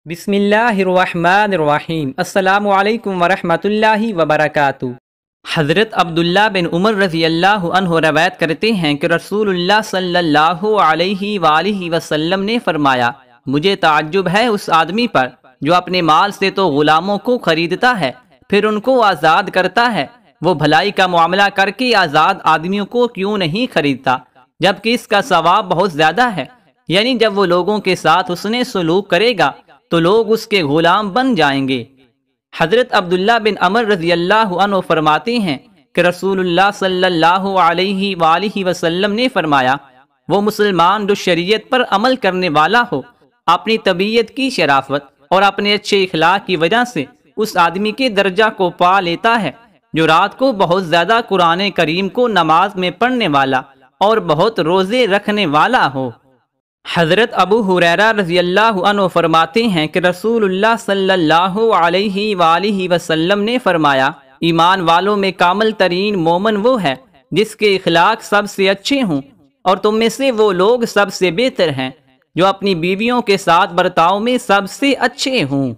बिस्मिल्लाहिर्रहमानिर्रहीम। अस्सलामु अलैकुम वरहमतुल्लाहि वबरकातु। हज़रत अब्दुल्ला बिन उमर रज़ी अल्लाह अन्हु रवायत करते हैं कि रसूलुल्लाह सल्लल्लाहु अलैहि वसल्लम ने फरमाया, मुझे ताज्जुब है उस आदमी पर जो अपने माल से तो ग़ुलामों को खरीदता है फिर उनको आज़ाद करता है, वो भलाई का मामला करके आज़ाद आदमियों को क्यों नहीं खरीदता जबकि इसका सवाब बहुत ज़्यादा है। यानी जब वो लोगों के साथ उसने सलूक करेगा तो लोग उसके ग़ुलाम बन जाएंगे। हज़रत अब्दुल्ला बिन अमर रज़ी अल्लाह अन्हु फरमाते हैं कि रसूलुल्लाह सल्लल्लाहु अलैहि वसल्लम ने फरमाया, वो मुसलमान जो शरीयत पर अमल करने वाला हो, अपनी तबीयत की शराफत और अपने अच्छे इखलाक की वजह से उस आदमी के दर्जा को पा लेता है जो रात को बहुत ज़्यादा कुरान करीम को नमाज में पढ़ने वाला और बहुत रोज़े रखने वाला हो। हज़रत अबू हुरैरा रज़ी अल्लाह अन्हु फरमाते हैं कि रसूलुल्लाह सल्लल्लाहु अलैहि वसल्लम ने फरमाया, ईमान वालों में कामिल तरीन मोमन वो है जिसके इखलाक सबसे अच्छे हों, और तुम में से वो लोग सबसे बेहतर हैं जो अपनी बीवियों के साथ बर्ताव में सबसे अच्छे हों।